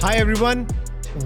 Hi everyone,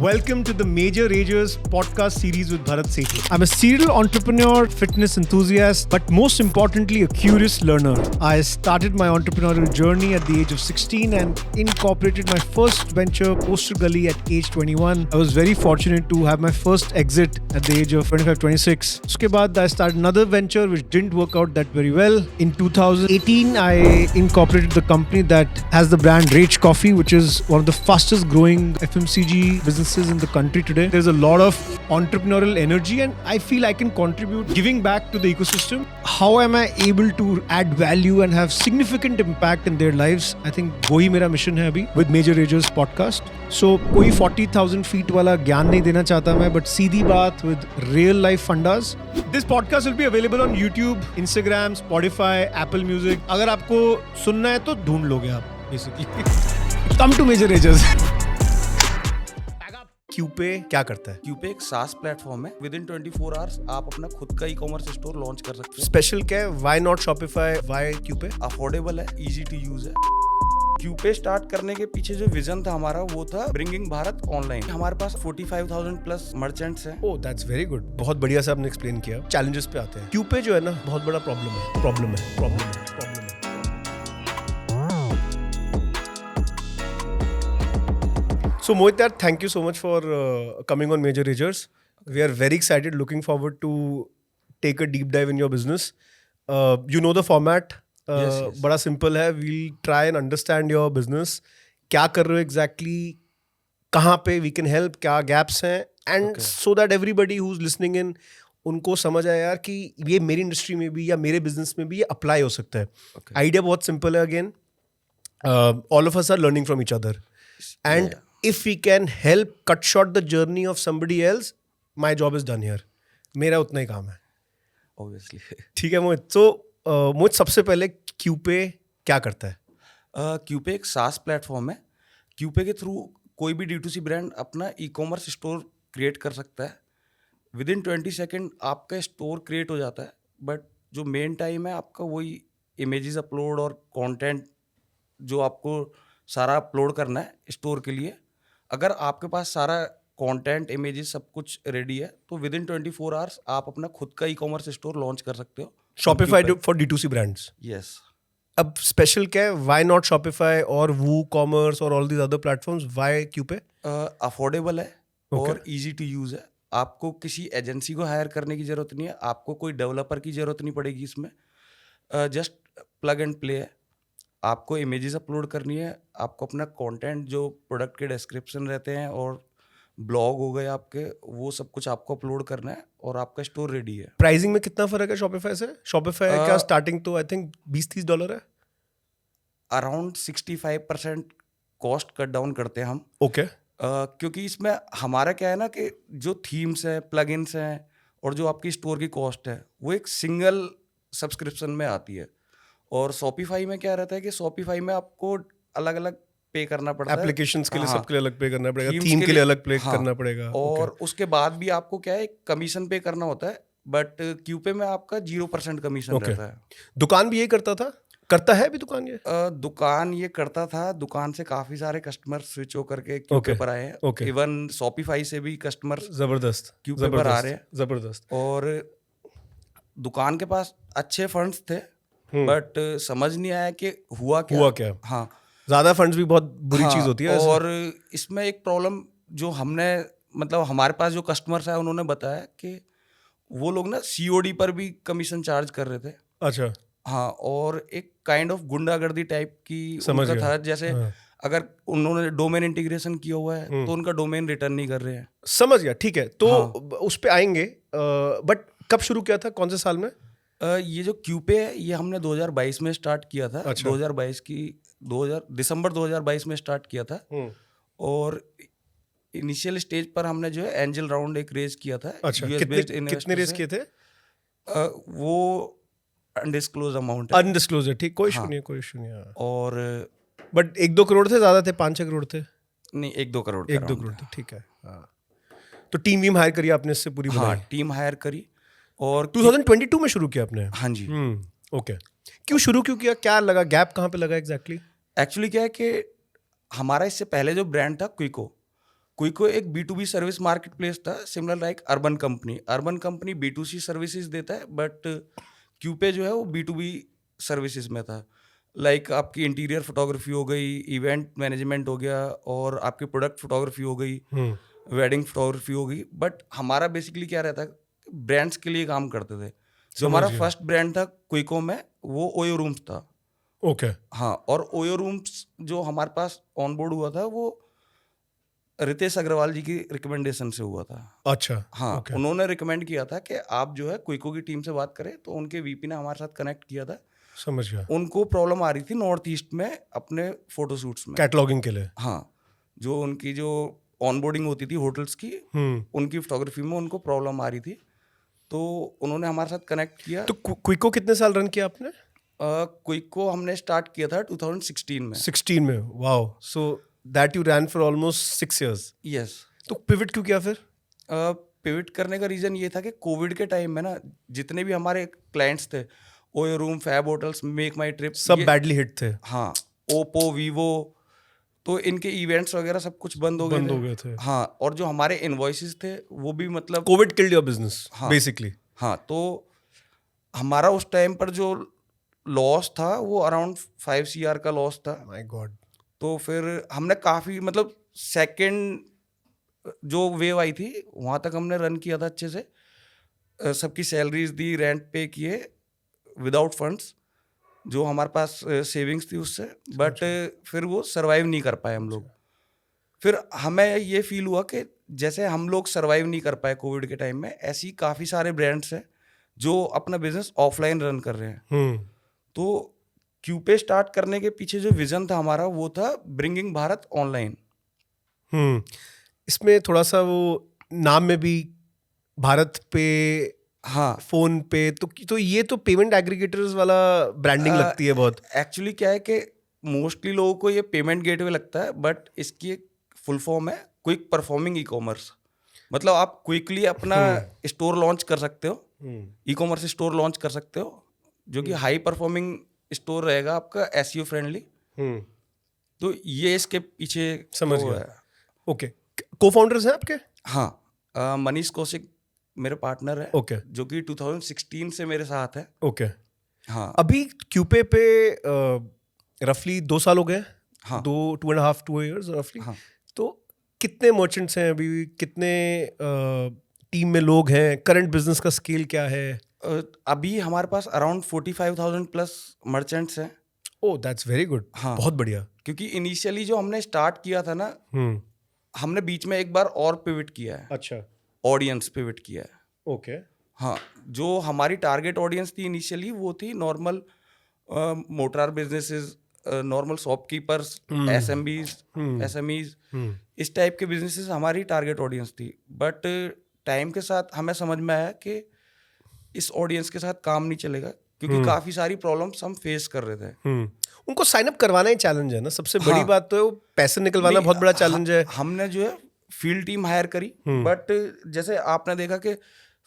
welcome to the Major Ragers podcast series with Bharat Sethi. I'm a serial entrepreneur, fitness enthusiast, but most importantly a curious learner. I started my entrepreneurial journey at the age of 16 and incorporated my first venture, Poster Gully, at age 21. I was very fortunate to have my first exit at the age of 25-26. Uske baad I started another venture which didn't work out that very well. In 2018, I incorporated the company that has the brand Rage Coffee, which is one of the fastest growing FMCG businesses in the country today. There's a lot of entrepreneurial energy and I feel I can contribute giving back to the ecosystem. How am I able to add value and have significant impact in their lives? I think वही मेरा mission है अभी with Major Ragers podcast. So कोई 40,000 feet वाला ज्ञान नहीं देना चाहता मैं, but सीधी बात with real life fundas. This podcast will be available on YouTube, Instagram, Spotify, Apple Music. अगर आपको सुनना है तो ढूंढ लोगे आप basically. Come to Major Ragers. Coupe क्या करता है? क्यूपे एक SaaS प्लेटफॉर्म है। विद इन 24 आवर्स आप अपना खुद का ई-कॉमर्स स्टोर लॉन्च कर सकते हैं। स्पेशल क्या है? Why not Shopify? Why coupe? Affordable है, इजी टू यूज है। क्यूपे स्टार्ट करने के पीछे जो विजन था हमारा वो था ब्रिंगिंग भारत ऑनलाइन। हमारे पास 45,000 प्लस मर्चेंट्स हैं। ओह दैट्स वेरी गुड, बहुत बढ़िया से आपने एक्सप्लेन किया। चैलेंजेस पे आते हैं। क्यूपे जो है ना बहुत बड़ा प्रॉब्लम है। So Mohit, thank you so much for coming on Major Ragers. We are very excited, looking forward to take a deep dive in your business. You know the format. Yes. बड़ा simple है. We'll try and understand your business. क्या कर रहे हो exactly? कहाँ पे we can help? क्या gaps हैं? And so that everybody who's listening in, उनको समझ आए यार कि ये मेरी इंडस्ट्री में भी या मेरे बिजनेस में भी ये अप्लाई हो सकता है. आइडिया बहुत सिंपल है. Again all of us are learning from each other. And if we can help cut short the journey of somebody else, my job is done here. मेरा उतना ही काम है. Obviously. ठीक है मोहित. तो मोहित सबसे पहले क्यूपे क्या करता है? क्यूपे एक SaaS प्लेटफॉर्म है। क्यूपे के थ्रू कोई भी D2C ब्रांड अपना ई-कॉमर्स स्टोर क्रिएट कर सकता है। विद इन 20 सेकेंड आपका स्टोर क्रिएट हो जाता है, बट जो मेन टाइम है आपका वही इमेजेस अपलोड और कंटेंट जो आपको सारा अपलोड करना है स्टोर के लिए। अगर आपके पास सारा कंटेंट, इमेजेस सब कुछ रेडी है तो विद इन 24 आवर्स आप अपना खुद का ई-कॉमर्स स्टोर लॉन्च कर सकते हो। Shopify for D2C brands. Yes. अब स्पेशल क्या है? Why not Shopify और WooCommerce और all these other platforms? Why coupe? Affordable है और इजी टू यूज है। आपको किसी एजेंसी को हायर करने की जरूरत नहीं है, आपको कोई डेवलपर की जरूरत नहीं पड़ेगी इसमें। जस्ट प्लग एंड प्ले है। आपको इमेजेस अपलोड करनी है, आपको अपना कंटेंट जो प्रोडक्ट के डिस्क्रिप्शन रहते हैं और ब्लॉग हो गए आपके, वो सब कुछ आपको अपलोड करना है और आपका स्टोर रेडी है। प्राइसिंग में कितना फर्क है शॉपिफाई से? शॉपिफाई क्या स्टार्टिंग तो आई थिंक $20-30 है। अराउंड 65% कॉस्ट कट डाउन करते हैं हम। ओके। क्योंकि इसमें हमारा क्या है ना कि जो थीम्स है, प्लगइन्स हैं और जो आपकी स्टोर की कॉस्ट है वो एक सिंगल सब्सक्रिप्शन में आती है। और शॉपिफाई में क्या रहता है कि शॉपिफाई में आपको अलग अलग पे करना पड़ता है। एप्लीकेशंस के लिए सबके लिए अलग पे करना पड़ेगा, थीम के लिए अलग पे करना पड़ेगा। और उसके बाद भी आपको क्या है कमीशन पे करना होता है, बट क्यूपे में आपका 0% कमीशन रहता है। दुकान भी यही करता था? करता है अभी दुकान ये? दुकान ये करता था। दुकान से काफी सारे कस्टमर स्विच होकर के क्यूपे पर आए हैं। इवन शॉपिफाई से भी कस्टमर जबरदस्त क्यूपे पर आ रहे हैं। जबरदस्त। और दुकान के पास अच्छे फंड्स थे, बट समझ नहीं आया कि हुआ क्या। हाँ, ज्यादा फंड्स भी बहुत बुरी चीज होती है। और इसमें एक प्रॉब्लम जो हमने मतलब हमारे पास जो कस्टमर्स है उन्होंने बताया कि वो लोग ना COD पर भी कमीशन चार्ज कर रहे थे। अच्छा। हाँ, और एक काइंड ऑफ गुंडागर्दी टाइप की उनका था। जैसे अगर उन्होंने डोमेन इंटीग्रेशन किया हुआ है तो उनका डोमेन रिटर्न नहीं कर रहे हैं। समझ गया, ठीक है। तो उस पे आएंगे, बट कब शुरू किया था, कौन से साल में? ये जो क्यूपे है ये हमने 2022 में स्टार्ट किया था। अच्छा। 2022 दिसंबर 2022 में स्टार्ट किया था। और इनिशियल स्टेज पर हमने जो है एंजल राउंड एक रेज किया था। अच्छा। कितने रेज किए थे? वो अनडिस्क्लोज अमाउंट है। अनडिस्क्लोज है, ठीक, कोई इशू नहीं, कोई इशू नहीं। और बट 1-2 करोड़ थे, ज्यादा थे, 5-6 करोड़ थे? नहीं, 1-2 करोड़। 1-2 करोड़ थे, ठीक है। तो टीम वीम हायर करी आपने इससे पूरी? हाँ, टीम हायर करी। और 2022 में शुरू किया आपने? हाँ जी। ओके। क्यों शुरू किया? क्या लगा, गैप कहाँ पे लगा एग्जैक्टली? एक्चुअली क्या है कि हमारा इससे पहले जो ब्रांड था क्विको, क्विको एक B2B सर्विस मार्केट प्लेस था, similar like urban company B2C services देता है, बट क्यूपे जो है वो B2B सर्विसेज में था। लाइक आपकी इंटीरियर फोटोग्राफी हो गई, इवेंट मैनेजमेंट हो गया, और आपकी प्रोडक्ट फोटोग्राफी हो गई, वेडिंग फोटोग्राफी हो गई। बट हमारा बेसिकली क्या रहता है, ब्रांड्स के लिए काम करते थे। जो हमारा फर्स्ट ब्रांड था क्विको में, वो ओयो रूम्स था। ओके। हाँ, और ओयो रूम्स जो हमारे पास ऑन बोर्ड हुआ था, वो रितेश अग्रवाल जी की रिकमेंडेशन से हुआ था। अच्छा। हाँ, okay. उन्होंने रिकमेंड किया था कि आप जो है क्विको की टीम से बात करें, तो उनके वीपी ने हमारे साथ कनेक्ट किया था। समझ गया। उनको प्रॉब्लम आ रही थी नॉर्थ ईस्ट में अपने फोटोशूट्स में, कैटलॉगिंग के लिए। हाँ, जो उनकी जो ऑनबोर्डिंग होती थी होटल्स की, उनकी फोटोग्राफी में उनको प्रॉब्लम आ रही थी, तो उन्होंने हमारे साथ कनेक्ट किया। तो क्विको कितने साल रन किया आपने? क्विको हमने स्टार्ट किया था 2016 में। 16 में, wow. So that you rain for almost 6 years। Yes. तो पिवट क्यों किया फिर? पिवट करने का रीज़न ये था कि कोविड के टाइम में ना, जितने भी हमारे क्लाइंट्स थे, OYO room, Fab hotels, make my trip, सब बैडली हिट थे। हाँ, ओप्पो, वीवो, तो इनके इवेंट्स वगैरह सब कुछ बंद हो गए थे। हाँ, और जो हमारे इनवॉइसेस थे वो भी मतलब Covid killed your business basically. हाँ, तो हमारा उस टाइम पर जो लॉस था वो अराउंड 5 CR का लॉस था। My God. तो फिर हमने काफ़ी मतलब सेकंड जो वेव आई थी वहाँ तक हमने रन किया था अच्छे से, सबकी सैलरीज दी, रेंट पे किए विदाउट फंड्स, जो हमारे पास सेविंग्स थी उससे, बट फिर वो सरवाइव नहीं कर पाए हम लोग। फिर हमें ये फील हुआ कि जैसे हम लोग सरवाइव नहीं कर पाए कोविड के टाइम में, ऐसी काफ़ी सारे ब्रांड्स हैं जो अपना बिजनेस ऑफलाइन रन कर रहे हैं। तो क्यूपे स्टार्ट करने के पीछे जो विजन था हमारा, वो था ब्रिंगिंग भारत ऑनलाइन। इसमें थोड़ा सा वो नाम में भी भारत पे, हाँ, फोन पे, तो ये तो पेमेंट एग्रीगेटर्स वाला ब्रांडिंग लगती है बहुत। एक्चुअली क्या है कि मोस्टली लोगों को ये पेमेंट गेटवे लगता है, बट इसकी एक फुल फॉर्म है क्विक परफॉर्मिंग ई कॉमर्स। मतलब आप क्विकली अपना स्टोर लॉन्च कर सकते हो, ई कॉमर्स स्टोर लॉन्च कर सकते हो, जो कि हाई परफॉर्मिंग स्टोर रहेगा आपका, एसईओ फ्रेंडली। तो ये इसके पीछे समझ गया। ओके, को फाउंडर्स हैं आपके? हाँ, मनीष कौशिक मेरे पार्टनर है, ओके, जो कि 2016 से मेरे साथ है। ओके। हाँ, अभी क्यूपे पे रफली 2 साल हो गए। हाँ, 2.5 years रफली। हाँ। तो कितने मर्चेंट्स हैं अभी, कितने टीम में लोग हैं, करंट बिजनेस का स्केल क्या है? अभी हमारे पास अराउंड 45,000 प्लस मर्चेंट्स हैं। ओह, दैट्स वेरी गुड। हाँ, बहुत बढ़िया। क्योंकि इनिशियली जो हमने स्टार्ट किया था ना, हमने बीच में एक बार और पिवट किया है। अच्छा। ऑडियंस पिवट किया है। ओके। हाँ, जो हमारी टारगेट ऑडियंस थी इनिशियली, वो थी normal motor businesses, normal shopkeepers, SMEs, इस टाइप के बिजनेसेस हमारी टारगेट ऑडियंस थी। बट टाइम के साथ हमें समझ में आया कि इस ऑडियंस के साथ काम नहीं चलेगा, क्योंकि काफ़ी सारी प्रॉब्लम्स हम फेस कर रहे थे। उनको साइन अप करवाना ही चैलेंज है ना, सबसे बड़ी बात तो है वो पैसे निकलवाना बहुत बड़ा चैलेंज है। हमने जो है फील्ड टीम हायर करी, बट जैसे आपने देखा कि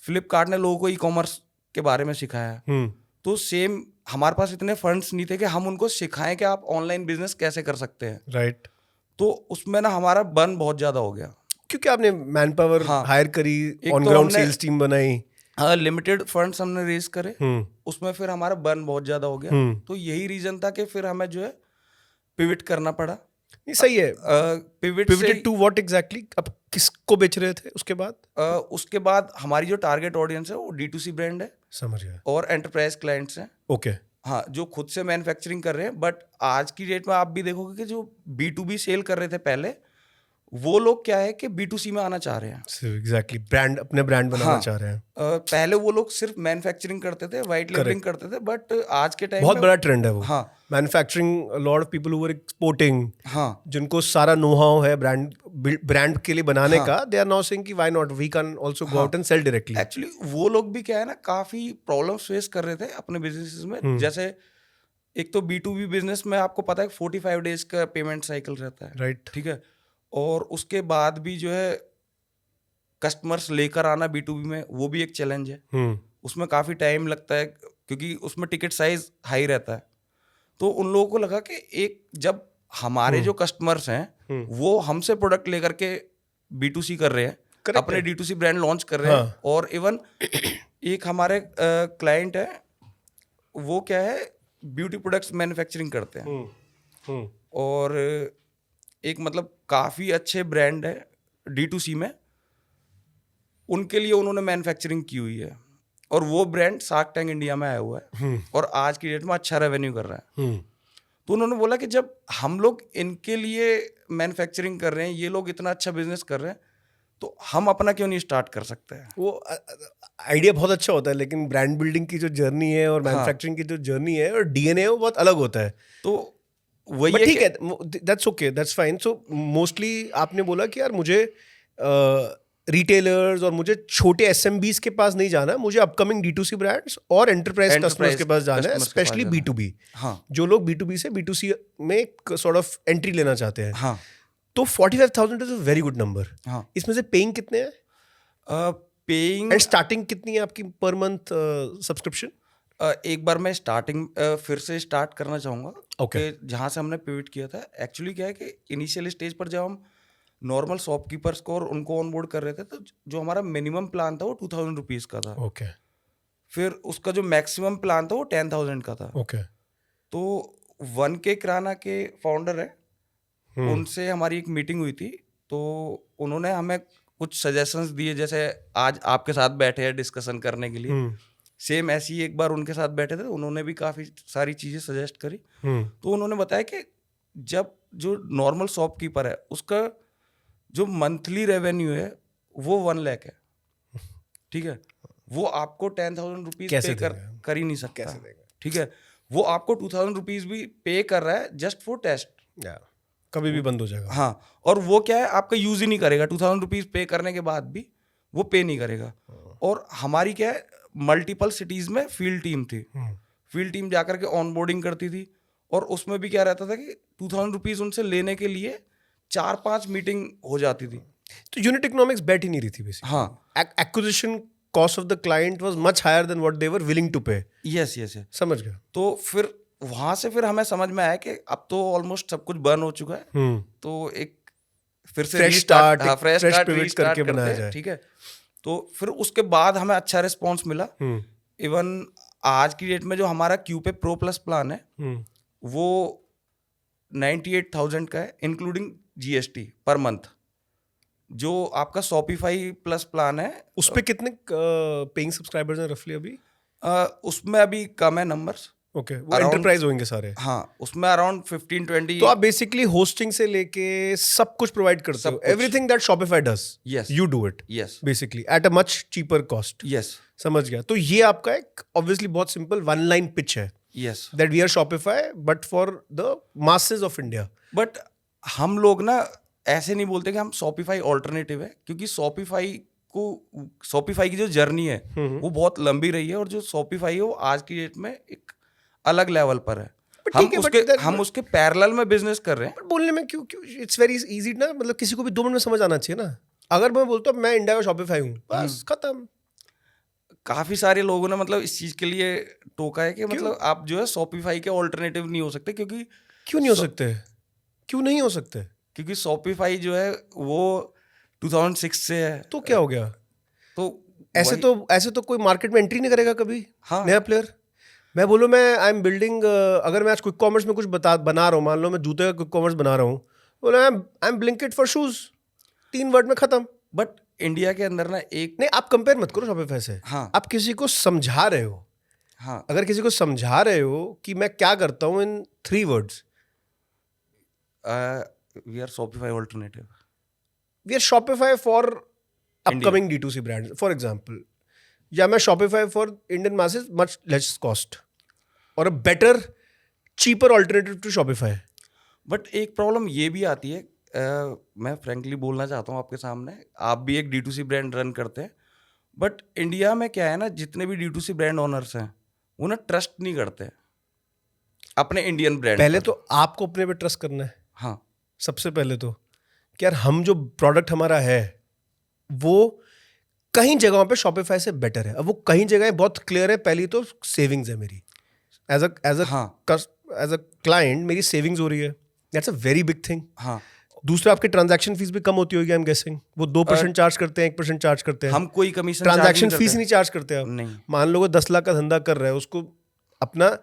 फ्लिपकार्ट ने लोगों को ई कॉमर्स के बारे में सिखाया, तो सेम हमारे पास इतने फंड्स नहीं थे कि हम उनको सिखाएं कि आप ऑनलाइन बिजनेस कैसे कर सकते हैं। राइट। तो उसमें ना हमारा बर्न बहुत ज़्यादा हो गया, क्योंकि आपने मैन पावर हायर करी, ऑन ग्राउंड सेल्स टीम बनाई। हाँ, लिमिटेड फंड्स हमने रेज करे, उसमें फिर हमारा बर्न बहुत ज़्यादा हो गया। तो यही रीज़न था कि फिर हमें जो है पिवट करना पड़ा। ये सही है। Pivoted to what exactly? अब किसको बेच रहे थे उसके बाद? उसके बाद हमारी जो टारगेट ऑडियंस है वो D2C ब्रांड है। समझ गया। और एंटरप्राइज क्लाइंट्स हैं। ओके। हाँ, जो खुद से मैन्युफैक्चरिंग कर रहे हैं। बट आज की डेट में आप भी देखोगे कि जो B2B सेल कर रहे थे पहले, वो लोग क्या है कि B2C में आना चाह रहे हैं। एग्जैक्टली, ब्रांड, अपने ब्रांड बनाना चाह रहे हैं। पहले वो लोग सिर्फ मैन्युफैक्चरिंग करते थे, वाइट लेबलिंग करते थे, बट आज के टाइम बहुत बड़ा ट्रेंड है वो। हाँ, manufacturing, lot of people who are exporting, हाँ, जिनको सारा नो हाउ है ब्रांड के लिए बनाने का, दे आर नाउ सेइंग कि why not, we can also go out and sell directly. Actually वो लोग भी क्या है ना, काफी प्रॉब्लम्स फेस कर रहे थे अपने बिजनेसेस में। जैसे एक तो B2B बिजनेस में आपको पता है 45 डेज का पेमेंट साइकिल रहता है, राइट? ठीक है। और उसके बाद भी जो है कस्टमर्स लेकर आना B2B में, वो भी एक चैलेंज है। उसमें काफ़ी टाइम लगता है, क्योंकि उसमें टिकट साइज हाई रहता है। तो उन लोगों को लगा कि एक जब हमारे जो कस्टमर्स हैं वो हमसे प्रोडक्ट लेकर के B2C कर रहे हैं, Correct अपने है। D2C ब्रांड लॉन्च कर रहे हैं, और इवन एक हमारे क्लाइंट है, वो क्या है, ब्यूटी प्रोडक्ट्स मैन्युफैक्चरिंग करते हैं, और एक मतलब काफ़ी अच्छे ब्रांड है D2C में, उनके लिए उन्होंने मैन्युफैक्चरिंग की हुई है, और वो ब्रांड शार्क टैंक इंडिया में आया हुआ है और आज की डेट में अच्छा रेवेन्यू कर रहा है। तो उन्होंने बोला कि जब हम लोग इनके लिए मैन्युफैक्चरिंग कर रहे हैं, ये लोग इतना अच्छा बिजनेस कर रहे हैं, तो हम अपना क्यों नहीं स्टार्ट कर सकते हैं। वो आइडिया बहुत अच्छा होता है, लेकिन ब्रांड बिल्डिंग की जो जर्नी है और हाँ। मैन्युफैक्चरिंग की जो जर्नी है और डीएनए वो बहुत अलग होता है। तो वही बट है ठीक कि है, that's okay, that's fine. So mostly आपने बोला कि यार मुझे रिटेलर्स और मुझे छोटे एसएमबीज के पास नहीं जाना, मुझे अपकमिंग D2C ब्रांड्स और एंटरप्राइज कस्टमर्स के पास जाना है, customers के पास स्पेशली जाना है। B2B, हाँ जो लोग B2B से B2C में सॉर्ट ऑफ एंट्री लेना चाहते हैं। हाँ तो 45,000 is a very good number. हाँ। इसमें से पेइंग कितने हैं पेइंग एंड स्टार्टिंग कितनी है आपकी पर मंथ सब्सक्रिप्शन? एक बार मैं स्टार्टिंग फिर से स्टार्ट करना चाहूँगा Okay. कि जहाँ से हमने पिवट किया था। एक्चुअली क्या है कि इनिशियल स्टेज पर जब हम नॉर्मल शॉपकीपर्स को और उनको ऑनबोर्ड कर रहे थे, तो जो हमारा मिनिमम प्लान था वो 2000 रुपीज़ का था, ओके फिर उसका जो मैक्सिमम प्लान था वो 10,000 का था। ओके। तो 1K किराना के फाउंडर है, उनसे हमारी एक मीटिंग हुई थी, तो उन्होंने हमें कुछ सजेशंस दिए, जैसे आज आपके साथ बैठे हैं डिस्कशन करने के लिए, सेम ऐसी ही एक बार उनके साथ बैठे थे, उन्होंने भी काफ़ी सारी चीज़ें सजेस्ट करी। तो उन्होंने बताया कि जब जो नॉर्मल शॉपकीपर है उसका जो मंथली रेवेन्यू है वो 1 लाख है, ठीक है, वो आपको 10,000 रुपीज़ कैसे पे देगा? कर ही नहीं सकता, कैसे देगा? ठीक है, वो आपको 2,000 रुपीज़ भी पे कर रहा है जस्ट फॉर टेस्ट। या कभी भी बंद हो जाएगा। हाँ, और वो क्या है, आपका यूज़ ही नहीं करेगा, 2,000 रुपीज़ पे करने के बाद भी वो पे नहीं करेगा। और हमारी क्या है, मल्टीपल सिटीज़ में फील्ड टीम थी, फील्ड टीम जाकर के ऑनबोर्डिंग करती थी, और उसमें भी क्या रहता था कि 2,000 रुपीज़ उनसे लेने के लिए 4-5 मीटिंग हो जाती थी। तो यूनिट इकोनॉमिक्स बैठ ही नहीं रही थी बेसिकली। हाँ, acquisition cost of the client was much higher than what they were willing to pay. Yes yes yes. समझ गया। तो फिर वहाँ से फिर हमें समझ में आया कि अब तो ऑलमोस्ट सब कुछ बर्न हो चुका है, तो एक फिर से Fresh restart, start, हाँ, एक fresh fresh start, pivot restart करके करते बनाया हैं, जाए। ठीक है। तो फिर उसके बाद हमें अच्छा रिस्पॉन्स मिला। इवन आज की डेट में जो हमारा क्यूपे प्रो प्लस प्लान है वो 98,000 का है, इंक्लूडिंग GST पर मंथ। जो आपका शॉपिफाई प्लस प्लान है उस पे कितने पेइंग सब्सक्राइबर्स हैं रफली अभी? उसमें अभी कम है नंबर्स। ओके, वो Around- एंटरप्राइज होंगे सारे। हाँ, उसमें अराउंड 15-20। तो आप बेसिकली होस्टिंग से लेके सब कुछ प्रोवाइड करते सब हो, कुछ। Everything that Shopify does Yes. You do it yes basically at a much cheaper cost. Yes समझ गया। तो ये आपका एक ऑब्वियसली बहुत सिंपल वन लाइन पिच है yes. That we are Shopify but for the masses of India. But हम लोग ना ऐसे नहीं बोलते कि हम शॉपिफाई ऑल्टरनेटिव है, क्योंकि शॉपिफाई की जो जर्नी है वो बहुत लंबी रही है, और जो शॉपिफाई है वो आज की डेट में एक अलग लेवल पर है। But हम ठीक है, but उसके that- हम उसके पैरेलल में बिजनेस कर रहे हैं। बट बोलने में क्यों क्यों इट्स वेरी इजी ना, मतलब किसी को भी 2 मिनट में समझ आना चाहिए ना। अगर मैं बोलता हूँ मैं इंडिया का शॉपिफाई हूँ, बस खत्म। काफी सारे लोगों ने मतलब इस चीज के लिए टोका है कि मतलब आप जो है शॉपिफाई के ऑल्टरनेटिव नहीं हो सकते, क्योंकि क्यों नहीं हो सकते? क्यों नहीं हो सकते? क्योंकि शॉपिफाई जो है वो 2006 से है। तो क्या हो गया? तो ऐसे तो कोई मार्केट में एंट्री नहीं करेगा कभी। हाँ। नया प्लेयर। मैं बोलूँ मैं आई एम बिल्डिंग, अगर मैं आज क्विक कॉमर्स में कुछ बना रहा हूँ, मान लो मैं जूते का क्विक कॉमर्स बना रहा हूँ, बोला I am Blinkit for shoes, 3 word में खत्म। बट इंडिया के अंदर ना एक नहीं, आप कंपेयर मत करो शॉपिफाई से। हाँ। आप किसी को समझा रहे हो। हाँ अगर किसी को समझा रहे हो कि मैं क्या करता हूँ in 3 words, we are Shopify alternative. We are Shopify for upcoming D2C brand for example, या मैं Shopify for Indian masses much less cost और a better cheaper alternative to Shopify. But एक प्रॉब्लम ये भी आती है, मैं फ्रेंकली बोलना चाहता हूँ आपके सामने, आप भी एक D2C ब्रांड रन करते हैं, बट इंडिया में क्या है ना, जितने भी D2C ब्रांड ओनर्स हैं वो ना ट्रस्ट नहीं करते अपने इंडियन ब्रांड। पहले तो आपको अपने पे ट्रस्ट करना है। हाँ, सबसे पहले तो कि यार हम जो प्रोडक्ट हमारा है वो कई जगहों पे शॉपिफाई से बेटर है। अब वो कई जगह बहुत क्लियर है। पहली तो सेविंग्स है मेरी, एज अ हाँ। क्लाइंट मेरी सेविंग्स हो रही है, that's a very big thing. हाँ दूसरा आपके ट्रांजैक्शन फीस भी कम होती होगी, आई एम गेसिंग। वो 2% चार्ज करते हैं, 1% चार्ज करते हैं। हम कोई कमीशन ट्रांजैक्शन फीस नहीं चार्ज करते आप। नहीं। मान लो वो 10 लाख का धंधा कर रहा है, उसको अपना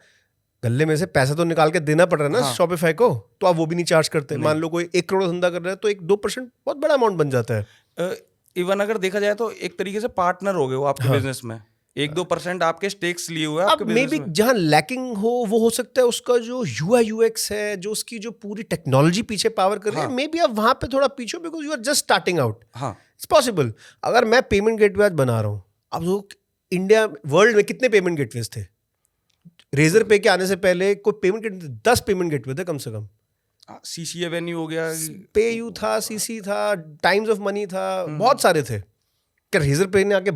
गले में से पैसा तो निकाल के देना पड़ रहा है ना शॉपिफाई को, तो आप वो भी नहीं चार्ज करते। मान लो कोई 1 करोड़ धंधा कर रहा है तो एक 2% बहुत बड़ा अमाउंट बन जाता है। इवन अगर देखा जाए तो एक तरीके से पार्टनर हो गए वो आपके बिजनेस में, 1-2% आपके स्टेक्स लिए हुए आपके मे बिजनेस बी में। जहाँ लैकिंग हो वो हो सकता है उसका जो UI/UX है, जो उसकी जो पूरी टेक्नोलॉजी पीछे पावर कर रही है, मे बी आप वहां पे थोड़ा पीछे, because you are just starting out. हाँ, इट्स पॉसिबल। अगर मैं पेमेंट गेटवे आज बना रहा हूँ, अब वो इंडिया वर्ल्ड में कितने पेमेंट गेटवेज थे? रेजर पे के आने से पहले कोई पेमेंट गेटवे 10 पेमेंट गेटवे थे कम से कम। CC एवेन्यू हो गया, पे यू था, CC था, टाइम्स ऑफ मनी था, बहुत सारे थे। क्या रेजर पे ने आके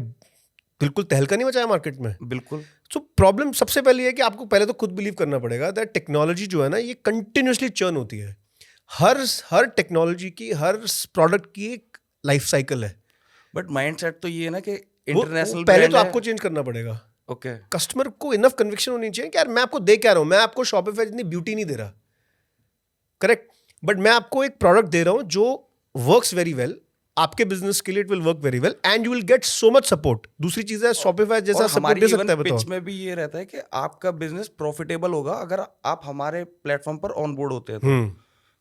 बिल्कुल तहलका नहीं मचाया मार्केट में? बिल्कुल। सो प्रॉब्लम सबसे पहले ये है कि आपको पहले तो खुद बिलीव करना पड़ेगा दैट टेक्नोलॉजी जो है ना, ये कंटिन्यूसली चर्न होती है। हर टेक्नोलॉजी की, हर प्रोडक्ट की एक लाइफ साइकिल है। बट माइंडसेट तो ये है ना कि वो इंटरनेशनल पहले तो आपको चेंज करना पड़ेगा। ओके। कस्टमर को इनफ कन्विक्शन होनी चाहिए कि यार मैं आपको दे क्या रहा हूं, मैं आपको शॉपिफाई जितनी ब्यूटी नहीं दे रहा, करेक्ट, बट मैं आपको एक प्रोडक्ट दे रहा हूं जो वर्क्स वेरी वेल, आपके बिजनेस के लिए it will work very well and you will get so much support. दूसरी चीज है शॉपिफाई जैसा सपोर्ट दे सकता है, बताओ। पिच में भी ये रहता है कि आपका बिजनेस प्रॉफिटेबल होगा अगर आप हमारे प्लेटफॉर्म पर ऑन बोर्ड होते हैं तो।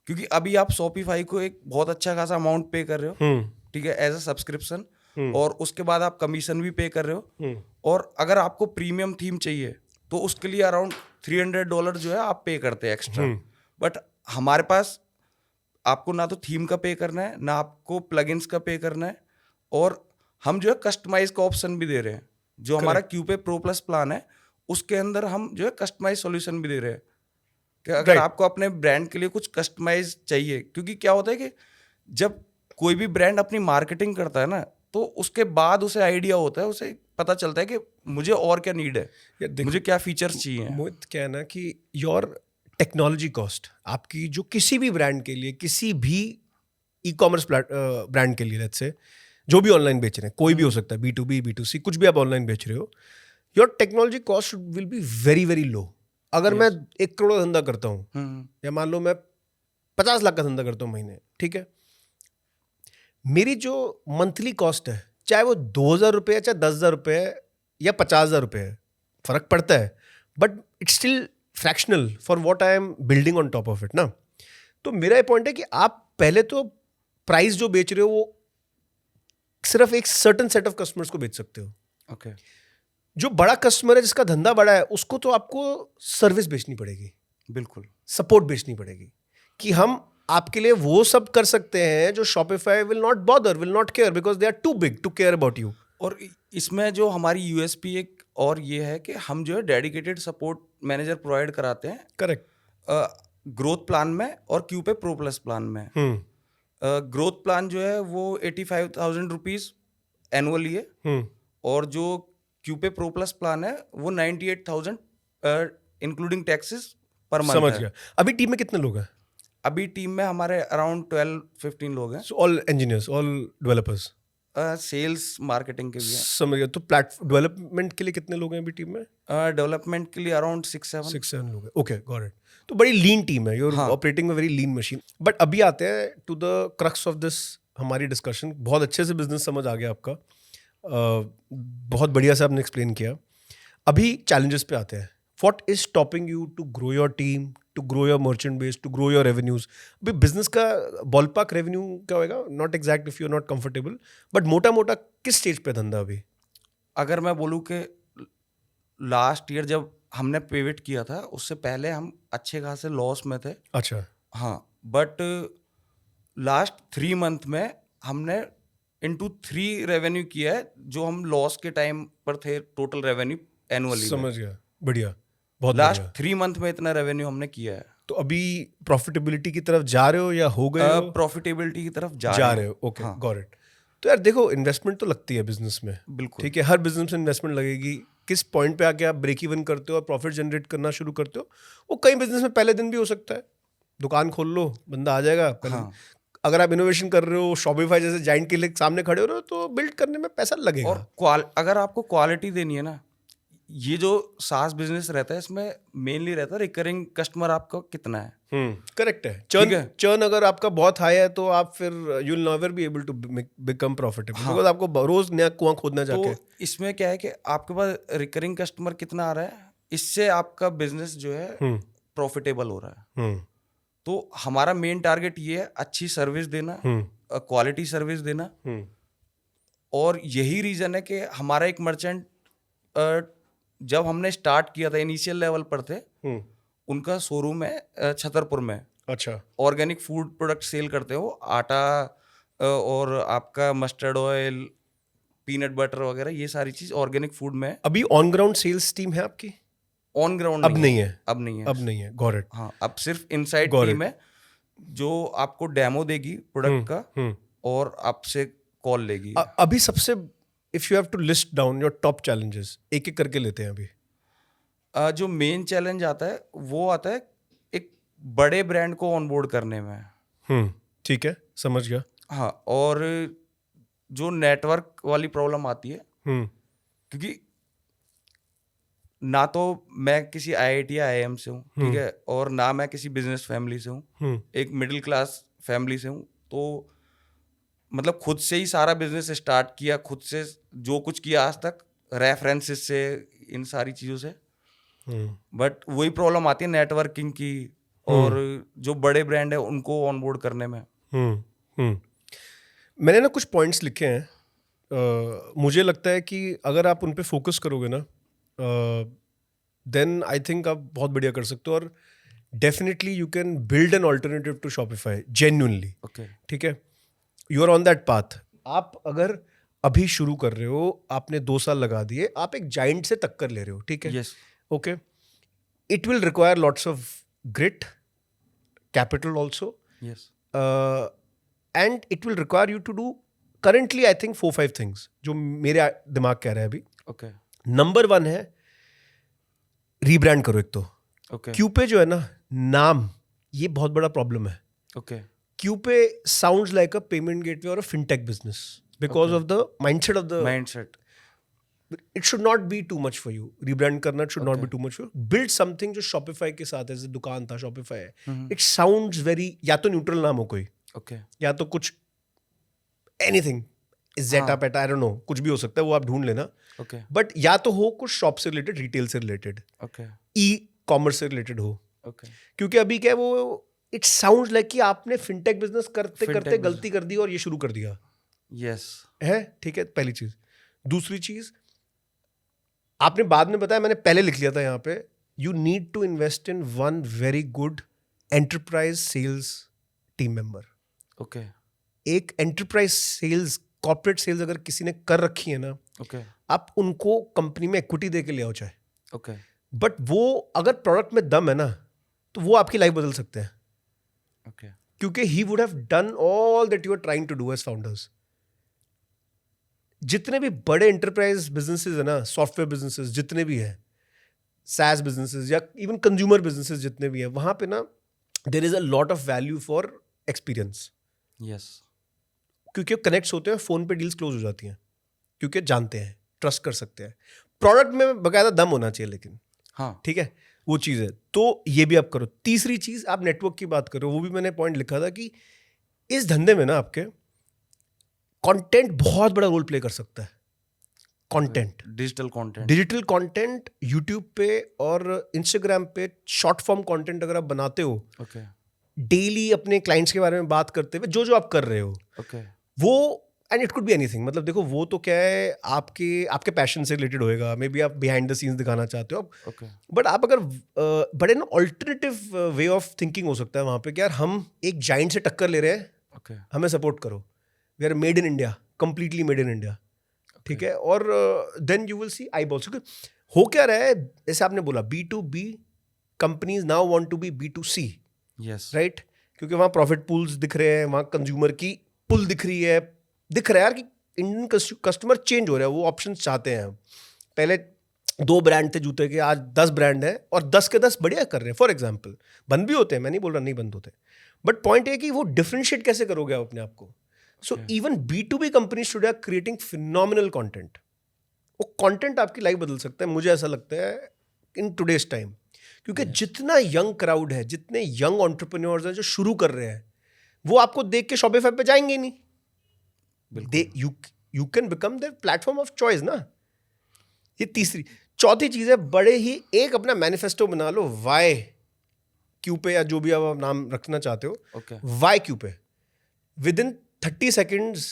क्योंकि अभी आप शॉपिफाई को एक बहुत अच्छा खासा अमाउंट पे कर रहे हो, ठीक है, एज अ सब्सक्रिप्शन, और उसके बाद आप कमीशन भी पे कर रहे हो, और अगर आपको प्रीमियम थीम चाहिए तो उसके लिए अराउंड $300 जो है आप पे करते हैं एक्स्ट्रा। बट हमारे पास आपको ना तो थीम का पे करना है, ना आपको प्लगइन्स का पे करना है, और हम जो है कस्टमाइज का ऑप्शन भी दे रहे हैं। जो हमारा क्यूपे प्रो प्लस प्लान है उसके अंदर हम जो है कस्टमाइज सॉल्यूशन भी दे रहे हैं कि अगर आपको अपने ब्रांड के लिए कुछ कस्टमाइज चाहिए, क्योंकि क्या होता है कि जब कोई भी ब्रांड अपनी मार्केटिंग करता है ना, तो उसके बाद उसे आइडिया होता है, उसे पता चलता है कि मुझे और क्या नीड है, मुझे क्या फीचर्स चाहिए। मोहित, क्या है ना कि योर टेक्नोलॉजी कॉस्ट आपकी जो किसी भी ब्रांड के लिए, किसी भी ई-कॉमर्स ब्रांड के लिए, लेट्स से जो भी ऑनलाइन बेच रहे हैं, कोई भी हो सकता है, B2B, B2C, कुछ भी आप ऑनलाइन बेच रहे हो, your technology cost will be very very low. अगर मैं 1 करोड़ धंधा करता हूँ, या मान लो मैं 50 लाख का धंधा करता हूँ महीने, ठीक है, मेरी जो मंथली कॉस्ट है, चाहे वो 2,000 रुपये, चाहे 10,000 रुपये या 50,000 रुपये है, फर्क पड़ता है, but it's still fractional for what I am building on top of it ना। तो मेरा ये पॉइंट है कि आप पहले तो प्राइस जो बेच रहे हो वो सिर्फ एक सर्टेन सेट ऑफ कस्टमर्स को बेच सकते हो। ओके। जो बड़ा कस्टमर है, जिसका धंधा बड़ा है, उसको तो आपको सर्विस बेचनी पड़ेगी, बिल्कुल, सपोर्ट बेचनी पड़ेगी, कि हम आपके लिए वो सब कर सकते हैं जो Shopify will not bother, will not care, because they are too big to care about you. और इसमें जो हमारी USP एक और ये है कि हम जो है डेडिकेटेड सपोर्ट मैनेजर प्रोवाइड कराते हैं। करेक्ट। ग्रोथ प्लान में और क्यूपे प्रो प्लस प्लान में। ग्रोथ प्लान जो है वो 85,000 रुपीज एनुअली है, और जो क्यूपे प्रो प्लस प्लान है वो 98,000 इंक्लूडिंग टैक्सेस पर मंथ है। समझ गया। अभी टीम में कितने लोग हैं? अभी टीम में हमारे अराउंड 12-15 लोग हैं। All engineers, all developers, sales marketing के भी हैं। समझ गया। तो डेवलपमेंट के लिए कितने लोग हैं अभी टीम में? डेवलपमेंट के लिए अराउंड 6-7 लोग हैं। Okay, got it. तो बड़ी लीन टीम है, you're operating a very lean machine. But अभी आते हैं to the crux of this हमारी डिस्कशन। बहुत अच्छे से बिजनेस समझ आ गया आपका, बहुत बढ़िया से आपने एक्सप्लेन किया। अभी चैलेंजेस पे आते हैं। What is stopping you to grow your team, to grow your merchant base, to grow your revenues? अभी बिजनेस का बॉलपार्क रेवेन्यू क्या होगा? Not exact if you are not comfortable, but मोटा मोटा किस स्टेज पे धंधा अभी? अगर मैं बोलूँ कि लास्ट ईयर जब हमने पिवट किया था, उससे पहले हम अच्छे खासे लॉस में थे। अच्छा। हाँ, बट लास्ट 3 मंथ में हमने into 3 रेवेन्यू किया है, जो हम लॉस के टाइम पर थे टोटल रेवेन्यू एनुअली। समझ गया, बढ़िया, बहुत लास्ट 3 मंथ में इतना रेवेन्यू हमने किया है। तो अभी प्रॉफिटेबिलिटी की तरफ जा रहे हो या हो गए हो? प्रॉफिटेबिलिटी की तरफ जा रहे हो। Okay, got it. तो यार देखो, इन्वेस्टमेंट तो लगती है बिजनेस में, बिल्कुल, ठीक है, हर बिजनेस में इन्वेस्टमेंट लगेगी। किस पॉइंट पे आके आप ब्रेक इवन करते हो और प्रॉफिट जनरेट करना शुरू करते हो, वो कई बिजनेस में पहले दिन भी हो सकता है। दुकान खोल लो, बंदा आ जाएगा। हाँ। अगर आप इनोवेशन कर रहे हो, शॉपिफाई जैसे जाइंट के लिए सामने खड़े हो रहे हो, तो बिल्ड करने में पैसा लगेगा। और अगर आपको क्वालिटी देनी है ना, ये जो SaaS बिजनेस रहता है इसमें मेनली रहता है रिकरिंग कस्टमर आपका कितना है। करेक्ट है। ठीक है। चर्न अगर आपका बहुत हाई है तो आप फिर you will never be able to become profitable, because आपको रोज नया कुआं खोदना जाके। तो इसमें क्या है कि आपके पास रिकरिंग कस्टमर कितना आ रहा है, इससे आपका बिजनेस जो है प्रॉफिटेबल हो रहा है। तो हमारा मेन टारगेट ये है अच्छी सर्विस देना, क्वालिटी सर्विस देना। और यही रीजन है कि हमारा एक मर्चेंट जब हमने स्टार्ट किया था इनिशियल लेवल पर थे, उनका शोरूम है छतरपुर में। अच्छा। ऑर्गेनिक फूड प्रोडक्ट सेल करते हो, आटा और आपका मस्टर्ड ऑयल, पीनट बटर वगैरह, ये सारी चीज ऑर्गेनिक फूड में। अभी ऑन ग्राउंड सेल्स टीम है आपकी? ऑन ग्राउंड अब नहीं है। अब नहीं है। अब नहीं है। Got it. हाँ, अब सिर्फ इनसाइड टीम है जो आपको डेमो देगी प्रोडक्ट का और आपसे कॉल लेगी। अभी सबसे, if you have to list down your top challenges, एक एक करके लेते हैं अभी। जो मेन चैलेंज आता है वो आता है एक बड़े ब्रांड को ऑनबोर्ड करने में। ठीक है, समझ गया। हाँ, और जो नेटवर्क वाली प्रॉब्लम आती है, क्योंकि ना तो मैं किसी IIT या IIM से हूँ, ठीक है, और ना मैं किसी बिजनेस फैमिली से हूँ, एक मिडिल क्लास फैमिली से हूँ। तो मतलब खुद से ही सारा बिजनेस स्टार्ट किया, खुद से जो कुछ किया आज तक, रेफरेंसेस से, इन सारी चीज़ों से। बट वही प्रॉब्लम आती है नेटवर्किंग की और जो बड़े ब्रांड है उनको ऑनबोर्ड करने में। मैंने ना कुछ पॉइंट्स लिखे हैं। मुझे लगता है कि अगर आप उन पे फोकस करोगे ना, देन आई थिंक आप बहुत बढ़िया कर सकते हो, और definitely you can build an alternative to Shopify genuinely. Okay, ठीक है, you are on that path. आप अगर अभी शुरू कर रहे हो, आपने 2 साल लगा दिए, आप एक जाइंट से टक्कर ले रहे हो, ठीक है? Yes. Okay, it will require lots of grit, capital also, yes, and it will require you to do currently I think 4-5 things जो मेरे दिमाग कह रहा है अभी। ओके, नंबर 1 है रीब्रांड करो। एक तो ओके, क्यूपे जो है ना, नाम, ये बहुत बड़ा प्रॉब्लम है। Okay, QPay sounds like a payment gateway और a fintech business because of the mindset. It should not be too much for you. Rebrand करना should not be too much for. Build something जो Shopify के साथ है, जैसे दुकान था Shopify है, इट साउंड्स वेरी, या तो न्यूट्रल नाम हो कोई, ओके, या तो कुछ एनीथिंग, जेटा पेटा, आई डोंट नो, कुछ भी हो सकता है, वो आप ढूंढ लेना। ओके, बट या तो हो कुछ शॉप से रिलेटेड, रिटेल से रिलेटेड, ओके, ई कॉमर्स से रिलेटेड हो। ओके, क्योंकि अभी क्या है, वो इट साउंड्स लाइक कि आपने फिनटेक बिजनेस करते Fintech करते गलती कर दी और ये शुरू कर दिया यस, है। ठीक है, पहली चीज। दूसरी चीज, आपने बाद में बताया, मैंने पहले लिख लिया था यहाँ पे, you need to invest in one very good enterprise sales team member. Okay, एक एंटरप्राइज सेल्स, कॉर्पोरेट सेल्स अगर किसी ने कर रखी है ना, ओके, आप उनको कंपनी में इक्विटी दे के ले आओ चाहे, ओके, बट वो अगर प्रोडक्ट में दम है ना, तो वो आपकी लाइफ बदल सकते हैं, ओके, क्योंकि he would have done all that you are trying to do as founders. जितने भी बड़े एंटरप्राइज बिजनेसेस है ना, सॉफ्टवेयर बिजनेसेस जितने भी हैं, SaaS बिजनेसेस या इवन कंज्यूमर बिजनेसेस जितने भी हैं, वहां पे ना there is a lot of value for experience, yes, क्योंकि कनेक्ट्स होते हैं, फोन पे डील्स क्लोज हो जाती हैं, क्योंकि जानते हैं, ट्रस्ट कर सकते हैं। प्रोडक्ट में बकायदा दम होना चाहिए, लेकिन हाँ, ठीक है, वो चीज़ है। तो ये भी आप करो। तीसरी चीज़, आप नेटवर्क की बात करो, वो भी मैंने पॉइंट लिखा था कि इस धंधे में ना आपके कंटेंट बहुत बड़ा रोल प्ले कर सकता है। कंटेंट, डिजिटल कंटेंट, यूट्यूब पे और इंस्टाग्राम पे शॉर्ट फॉर्म कंटेंट अगर आप बनाते हो, ओके, डेली अपने क्लाइंट्स के बारे में बात करते हुए, जो आप कर रहे हो, ओके, वो, and it could be anything, मतलब देखो वो तो क्या है, आपके पैशन से रिलेटेड होएगा, मे बी आप बिहाइंड द सीन्स दिखाना चाहते हो, ओके, बट आप अगर बड़े ना ऑल्टरनेटिव वे ऑफ थिंकिंग हो सकता है वहाँ पे कि यार हम एक जाइंट से टक्कर ले रहे हैं, ओके, हमें सपोर्ट करो, we are made in India, completely made in India, ठीक है। और then you will see eyeballs. हो क्या रहा है, जैसे आपने बोला B2B companies now want to be B2C, yes, right, क्योंकि वहाँ प्रॉफिट पूल्स दिख रहे हैं, वहाँ कंज्यूमर की पुल दिख रही है, दिख रहा है यार कि इंडियन कस्टमर चेंज हो रहा है, वो ऑप्शंस चाहते हैं। पहले 2 ब्रांड थे जूते के, आज 10 ब्रांड है और 10 के 10 बढ़िया कर रहे हैं। फॉर एग्जांपल, बंद भी होते हैं, मैं नहीं बोल रहा नहीं बंद होते, बट पॉइंट है कि वो डिफरेंशिएट कैसे करोगे आप अपने आप को। So even B2B companies today are creating phenomenal content, वो कंटेंट आपकी लाइफ बदल सकता है, मुझे ऐसा लगता है इन टुडेज टाइम, क्योंकि जितना यंग क्राउड है, जितने यंग एंटरप्रेन्योर्स हैं जो शुरू कर रहे हैं, वो आपको देख के शॉपिफाई पे जाएंगे नहीं. They you can become the platform of choice ना. ये तीसरी. चौथी चीज है, बड़े ही एक अपना मैनिफेस्टो बना लो वाई क्यू पे, या जो भी आप नाम रखना चाहते हो, Okay. वाई क्यू पे. विद इन 30 सेकेंड्स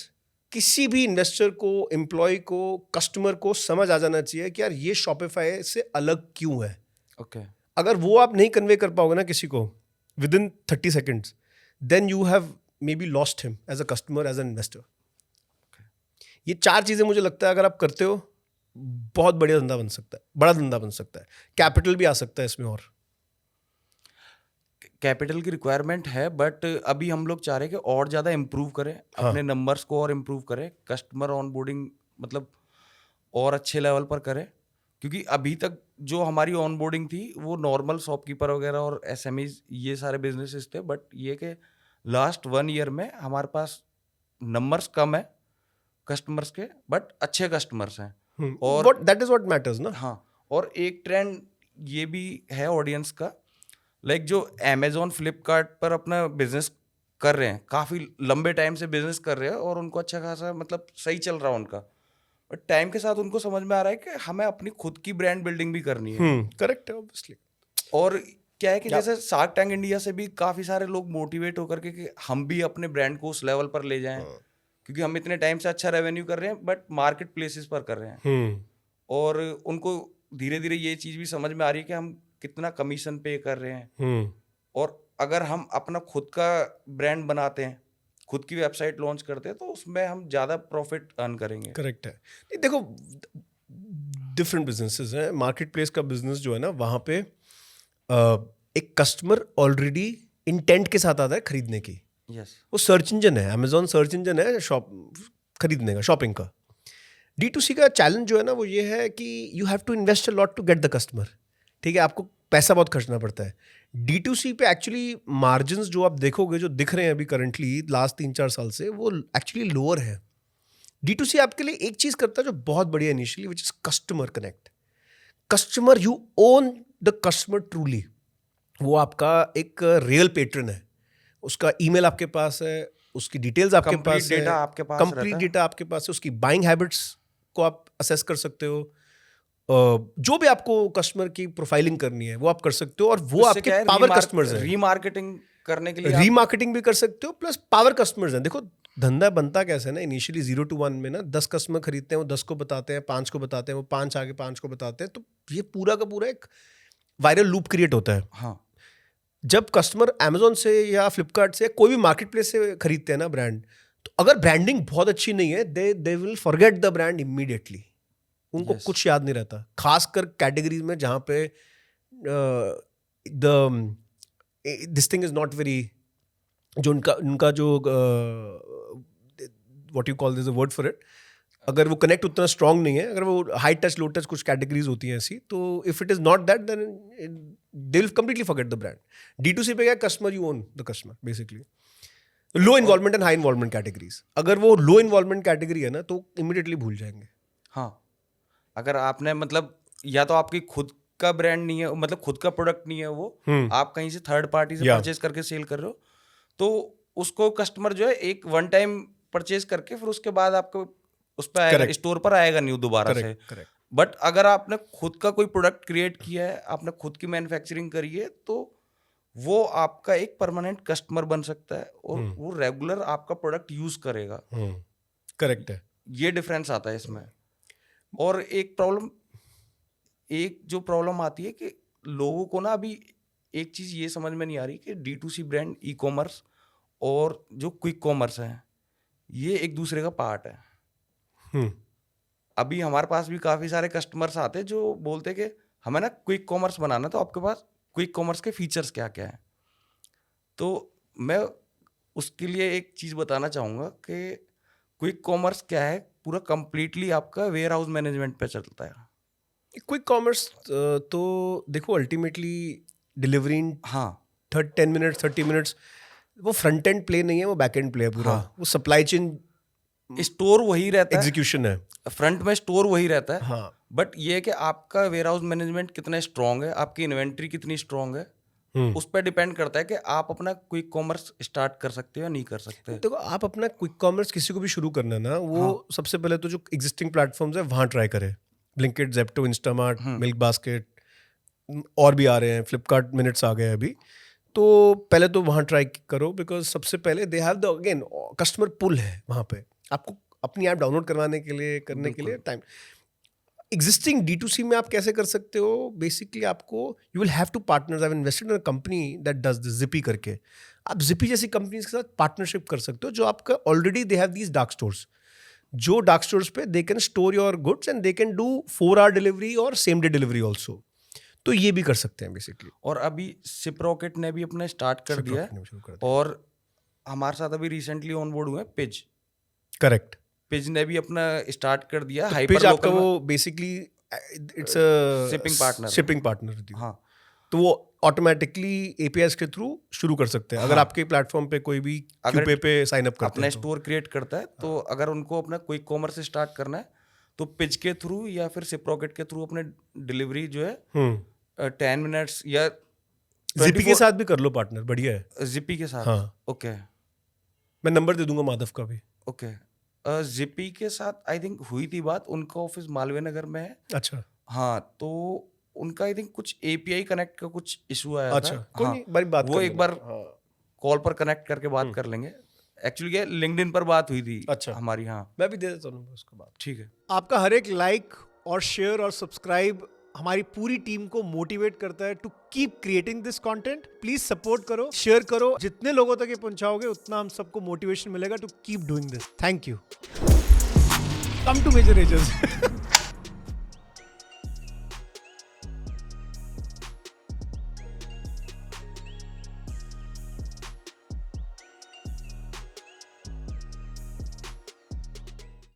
किसी भी इन्वेस्टर को, एम्प्लॉय को, कस्टमर को समझ आ जाना चाहिए कि यार ये शॉपिफाई से अलग क्यों है. Okay. अगर वो आप नहीं कन्वे कर पाओगे ना किसी को within 30 seconds, then you have maybe lost him as a customer, as an investor. ये 4 चीजें मुझे लगता है अगर आप करते हो, बहुत बढ़िया धंधा बन सकता है, बड़ा धंधा बन सकता है. कैपिटल भी आ सकता है इसमें. और कैपिटल की रिक्वायरमेंट है, बट अभी हम लोग चाह रहे हैं कि और ज़्यादा इम्प्रूव करें, अपने नंबर्स को और इम्प्रूव करें, कस्टमर ऑनबोर्डिंग मतलब और अच्छे लेवल पर करें. क्योंकि अभी तक जो हमारी ऑनबोर्डिंग थी वो नॉर्मल शॉपकीपर वगैरह और एसएमईज ये सारे बिजनेसेस थे. बट ये कि लास्ट 1 ईयर में हमारे पास नंबर्स कम है कस्टमर्स के, बट अच्छे कस्टमर्स हैं. और दैट इज व्हाट मैटर्स ना. हाँ, और एक ट्रेंड ये भी है ऑडियंस का, लाइक जो अमेजोन फ्लिपकार्ट पर अपना बिजनेस कर रहे हैं, काफ़ी लंबे टाइम से बिजनेस कर रहे हैं और उनको अच्छा खासा मतलब सही चल रहा है उनका. बट टाइम के साथ उनको समझ में आ रहा है कि हमें अपनी खुद की ब्रांड बिल्डिंग भी करनी है. करेक्ट है, ऑब्वियसली. और क्या है कि जैसे शार्क टैंक इंडिया से भी काफ़ी सारे लोग मोटिवेट होकर के कि हम भी अपने ब्रांड को उस लेवल पर ले जाएं, क्योंकि हम इतने टाइम से अच्छा रेवेन्यू कर रहे हैं बट मार्केट प्लेसेस पर कर रहे हैं. और उनको धीरे धीरे ये चीज़ भी समझ में आ रही है कि हम कितना कमीशन पे कर रहे हैं. और अगर हम अपना खुद का ब्रांड बनाते हैं, खुद की वेबसाइट लॉन्च करते हैं, तो उसमें हम ज़्यादा प्रॉफिट अर्न करेंगे. करेक्ट है. नहीं देखो, डिफरेंट बिजनेसेस हैं. मार्केट प्लेस का बिजनेस जो है ना, वहाँ पे एक कस्टमर ऑलरेडी इंटेंट के साथ आता है खरीदने की. यस. वो सर्च इंजन है, अमेजोन सर्च इंजन है शॉप खरीदने का, शॉपिंग का. D2C का चैलेंज जो है ना वो ये है कि you have to invest a lot to get the customer. ठीक है, आपको पैसा बहुत खर्चना पड़ता है. D2C पे एक्चुअली मार्जिन्स जो आप देखोगे, जो दिख रहे हैं अभी करंटली लास्ट 3-4 साल से, वो एक्चुअली लोअर है. D2C आपके लिए एक चीज़ करता है जो बहुत बढ़िया initially, which is customer connect. Customer, you own the customer truly. वो आपका एक रियल पेट्रन है. उसका ईमेल आपके पास है, उसकी डिटेल्स आपके पास है, डेटा आपके पास कंप्लीट डेटा आपके पास है, उसकी बाइंग हैबिट्स को आप असेस कर सकते हो. जो भी आपको कस्टमर की प्रोफाइलिंग करनी है वो आप कर सकते हो. और वो आपके पावर कस्टमर्स हैं. रीमार्केटिंग करने के लिए रीमार्केटिंग भी कर सकते हो, प्लस पावर कस्टमर्स हैं. देखो धंधा बनता कैसे है ना, इनिशियली 0 to 1 में ना 10 कस्टमर खरीदते हैं, वो 10 को बताते हैं, 5 को बताते हैं, वो 5 आगे 5 को बताते हैं. तो ये पूरा का पूरा एक वायरल लूप क्रिएट होता है. हाँ. जब कस्टमर अमेजोन से या फ्लिपकार्ट से कोई भी मार्केट प्लेस से खरीदते हैं ना ब्रांड, तो अगर ब्रांडिंग बहुत अच्छी नहीं है, they will forget the brand immediately. उनको कुछ याद नहीं रहता, खासकर कैटेगरीज में जहाँ पे this thing is not very, जो उनका जो what you call this a word for it, अगर वो कनेक्ट उतना स्ट्रांग नहीं है, अगर वो हाई टच लो टच कुछ कैटेगरीज होती हैं ऐसी, तो if it is not that then they will completely forget the brand. D2C पे क्या, customer, you own the customer basically. Low involvement and high involvement categories, अगर वो लो इन्वॉल्वमेंट कैटेगरी है ना तो इमीडिएटली भूल जाएंगे. हाँ, अगर आपने मतलब या तो आपकी खुद का ब्रांड नहीं है, मतलब खुद का प्रोडक्ट नहीं है, वो आप कहीं से थर्ड पार्टी से परचेज करके सेल कर रहे हो, तो उसको कस्टमर जो है एक वन टाइम परचेज करके फिर उसके बाद आपको उस पर आएगा, स्टोर पर आएगा नहीं दोबारा से. बट अगर आपने खुद का कोई प्रोडक्ट क्रिएट किया है, आपने खुद की मैन्युफैक्चरिंग करी है, तो वो आपका एक परमानेंट कस्टमर बन सकता है और वो रेगुलर आपका प्रोडक्ट यूज करेगा. करेक्ट है. ये डिफरेंस आता है इसमें. और एक जो प्रॉब्लम आती है कि लोगों को ना अभी एक चीज़ ये समझ में नहीं आ रही कि D2C ब्रांड, ई कॉमर्स और जो क्विक कॉमर्स है, ये एक दूसरे का पार्ट है. अभी हमारे पास भी काफ़ी सारे कस्टमर्स आते हैं जो बोलते हैं कि हमें ना क्विक कॉमर्स बनाना, तो आपके पास क्विक कॉमर्स के फीचर्स क्या क्या हैं. तो मैं उसके लिए एक चीज़ बताना चाहूँगा कि क्विक कॉमर्स क्या है, पूरा कंप्लीटली आपका वेयर हाउस मैनेजमेंट पे चलता है. क्विक कॉमर्स तो देखो अल्टीमेटली डिलीवरी इन हाँ 10 मिनट्स 30 मिनट्स, वो फ्रंट एंड प्ले नहीं है, वो बैक एंड प्ले है पूरा. हाँ. वो सप्लाई चेन स्टोर वही रहता है, एग्जीक्यूशन है। फ्रंट में स्टोर वही रहता है, हाँ। बट ये है कि आपका वेयर हाउस मैनेजमेंट कितना स्ट्रांग है, आपकी इन्वेंट्री कितनी स्ट्रांग है, उस पर डिपेंड करता है कि आप अपना क्विक कॉमर्स स्टार्ट कर सकते हो या नहीं कर सकते। देखो, आप अपना क्विक कॉमर्स किसी को भी शुरू करना है ना, वो सबसे पहले तो जो एग्जिस्टिंग प्लेटफॉर्म्स है वहाँ ट्राई करे। Blinkit, Zepto, Instamart, milk basket, और भी आ रहे हैं, फ्लिपकार्ट मिनट्स आ गए हैं अभी। तो पहले तो वहाँ ट्राई करो, बिकॉज सबसे पहले they have the again customer pull है वहाँ पे, आपको अपनी ऐप डाउनलोड करवाने के लिए, करने के लिए टाइम। एग्जिस्टिंग D2C में आप कैसे कर सकते हो? बेसिकली आपको you will have to partners. I have invested in a company that does this, Zippy करके। आप Zippy जैसी कंपनीज के साथ पार्टनरशिप कर सकते हो, जो आपका already they have these dark stores, जो डार्क स्टोर्स पे they can store your goods and they can do 4-hour delivery और सेम डे डिलीवरी ऑल्सो। तो ये भी कर सकते हैं बेसिकली। और अभी सिप्रॉकेट ने भी अपना स्टार्ट कर दिया है, शुरू कर दिया। और हमारे साथ अभी रिसेंटली ऑन बोर्ड हुए पिज। करेक्ट। पिज ने भी अपना स्टार्ट कर दिया, पिच हाइपर आपका लोकल वो basically it's a shipping partner. Shipping partner. हाँ, तो वो ऑटोमेटिकली APIs के थ्रू शुरू कर सकते हैं। अगर आपके प्लेटफॉर्म पे कोई भी अगर QPay पे साइन अप करते अपना हैं तो। स्टोर क्रिएट करता है, तो अगर उनको अपना क्विक कॉमर्स स्टार्ट करना है तो पिज के थ्रू या फिर सिप्रॉकेट के थ्रू अपने डिलीवरी जो है 10 मिनट्स या Zippy के साथ भी कर लो पार्टनर, बढ़िया है। जिपी के साथ। हाँ। ओके मैं नंबर दे दूंगा माधव का भी। ओके। जिपी के साथ आई थिंक हुई थी बात, उनका ऑफिस मालवीय नगर में है। अच्छा हाँ, तो उनका आई थिंक कुछ API कनेक्ट का कुछ इशू आया अच्छा, था। कोई हाँ, नहीं, बड़ी बात वो कर एक लेंगे। बार हाँ। कॉल पर कनेक्ट करके बात कर लेंगे। एक्चुअली क्या लिंक्डइन पर बात हुई थी अच्छा। हमारी। हाँ मैं भी दे देता हूँ उसको बात। ठीक है। आपका हर एक लाइक और शेयर और सब्सक्राइब हमारी पूरी टीम को मोटिवेट करता है to keep creating this content. Please support करो, शेयर करो, जितने लोगों तक ये पहुंचाओगे उतना हम सबको मोटिवेशन मिलेगा to keep doing this. Thank you. Come to major edges.